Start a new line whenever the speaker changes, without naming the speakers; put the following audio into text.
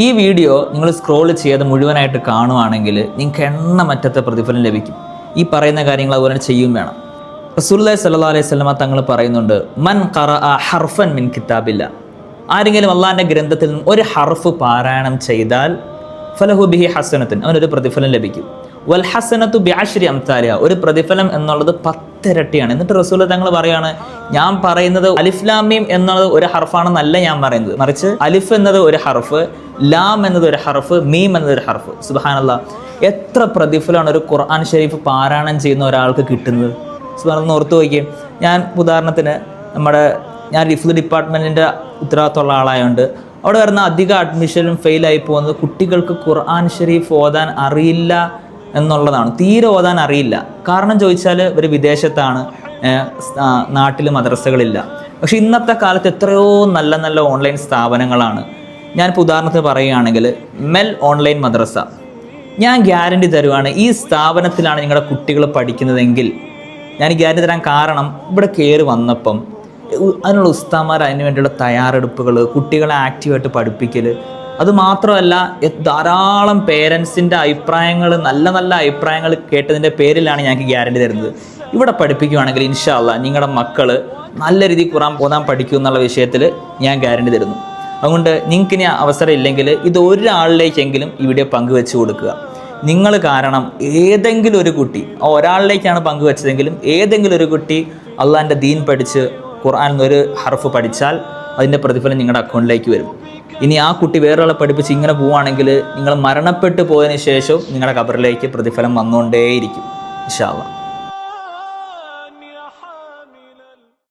ഈ വീഡിയോ നിങ്ങൾ സ്ക്രോൾ ചെയ്ത് മുഴുവനായിട്ട് കാണുവാണെങ്കിൽ നിങ്ങൾക്ക് എണ്ണമറ്റത്തെ പ്രതിഫലം ലഭിക്കും. ഈ പറയുന്ന കാര്യങ്ങൾ അതുപോലെ ചെയ്യും വേണം. റസൂലുള്ളാഹി സ്വല്ലല്ലാഹു അലൈഹി വസല്ലമ തങ്ങൾ പറയുന്നുണ്ട്, മൻ ഖറഅ ഹർഫൻ മിൻ കിതാബില്ല, ആരെങ്കിലും അള്ളാഹിൻ്റെ ഗ്രന്ഥത്തിൽ നിന്ന് ഒരു ഹർഫ് പാരായണം ചെയ്താൽ ഫലഹു ബിഹി ഹസനത്തുൻ, അവനൊരു പ്രതിഫലം ലഭിക്കും. വൽ ഹസനത്തു ബിഅശ്രി അംസാലിഹ, ഒരു പ്രതിഫലം എന്നുള്ളത് 10 ഇരട്ടിയാണ്. എന്നിട്ട് റസൂൽ തങ്ങൾ പറയാണ്, ഞാൻ പറയുന്നത് അലിഫ് ലാം മീം എന്നുള്ളത് ഒരു ഹർഫാണെന്നല്ല ഞാൻ പറയുന്നത്, മറിച്ച് അലിഫ് എന്നത് ഒരു ഹർഫ്, ലാം എന്നത് ഒരു ഹർഫ്, മീം എന്നത് ഒരു ഹർഫ്. സുബ്ഹാനല്ലാഹ്, എത്ര പ്രതിഫലമാണ് ഒരു ഖുർആൻ ഷരീഫ് പാരായണം ചെയ്യുന്ന ഒരാൾക്ക് കിട്ടുന്നത്. സുബ്ഹാനല്ലാഹ്, ഓർത്തു നോക്കിയേ. ഞാൻ ഉദാഹരണത്തിന് ഞാൻ ഹിഫ്ള് ഡിപ്പാർട്ട്മെൻറ്റിൻ്റെ ഉത്തരവാദിത്തമുള്ള ആളായതുകൊണ്ട് അവിടെ വരുന്ന അധിക അഡ്മിഷനും ഫെയിലായി പോകുന്നത് കുട്ടികൾക്ക് ഖുർആൻ ഷരീഫ് ഓതാൻ അറിയില്ല എന്നുള്ളതാണ്. തീരെ ഓതാൻ അറിയില്ല. കാരണം ചോദിച്ചാൽ ഇവർ വിദേശത്താണ്, നാട്ടിൽ മദ്രസകളില്ല. പക്ഷെ ഇന്നത്തെ കാലത്ത് എത്രയോ നല്ല നല്ല ഓൺലൈൻ സ്ഥാപനങ്ങളാണ്. ഞാനിപ്പോൾ ഉദാഹരണത്തിന് പറയുകയാണെങ്കിൽ മെൽ ഓൺലൈൻ മദ്രസ, ഞാൻ ഗ്യാരണ്ടി തരുവാണ്, ഈ സ്ഥാപനത്തിലാണ് നിങ്ങളുടെ കുട്ടികൾ പഠിക്കുന്നതെങ്കിൽ ഞാൻ ഗ്യാരണ്ടി തരാൻ കാരണം ഇവിടെ കയറി വന്നപ്പം അതിനുള്ള ഉസ്താദന്മാർ, അതിന് വേണ്ടിയുള്ള തയ്യാറെടുപ്പുകൾ, കുട്ടികളെ ആക്റ്റീവായിട്ട് പഠിപ്പിക്കൽ, അതുമാത്രമല്ല ധാരാളം പേരൻസിൻ്റെ അഭിപ്രായങ്ങൾ, നല്ല നല്ല അഭിപ്രായങ്ങൾ കേട്ടതിൻ്റെ പേരിലാണ് ഞങ്ങൾക്ക് ഗ്യാരണ്ടി തരുന്നത്. ഇവിടെ പഠിപ്പിക്കുകയാണെങ്കിൽ ഇൻഷാ അല്ലാഹ് നിങ്ങളുടെ മക്കൾ നല്ല രീതിയിൽ ഖുർആൻ ഓതാൻ പഠിക്കും എന്നുള്ള വിഷയത്തിൽ ഞാൻ ഗ്യാരണ്ടി തരുന്നു. അതുകൊണ്ട് നിങ്ങൾക്ക് ഇനി അവസരം ഇല്ലെങ്കിൽ ഇത് ഒരാളിലേക്കെങ്കിലും ഈ വീഡിയോ പങ്കുവെച്ച് കൊടുക്കുക. നിങ്ങൾ കാരണം ഏതെങ്കിലും ഒരു കുട്ടി, ഒരാളിലേക്കാണ് പങ്കുവെച്ചതെങ്കിലും ഏതെങ്കിലും ഒരു കുട്ടി അള്ളാഹിൻ്റെ ദീൻ പഠിച്ച് ഖുർആൻ ഒരു ഹർഫ് പഠിച്ചാൽ അതിൻ്റെ പ്രതിഫലം നിങ്ങളുടെ അക്കൗണ്ടിലേക്ക് വരും. ഇനി ആ കുട്ടി വേറൊരാളെ പഠിപ്പിച്ച് ഇങ്ങനെ പോവുകയാണെങ്കിൽ നിങ്ങൾ മരണപ്പെട്ടു പോയതിന് ശേഷം നിങ്ങളുടെ ഖബറിലേക്ക് പ്രതിഫലം വന്നുകൊണ്ടേയിരിക്കും ഇൻഷാ അല്ലാഹ്.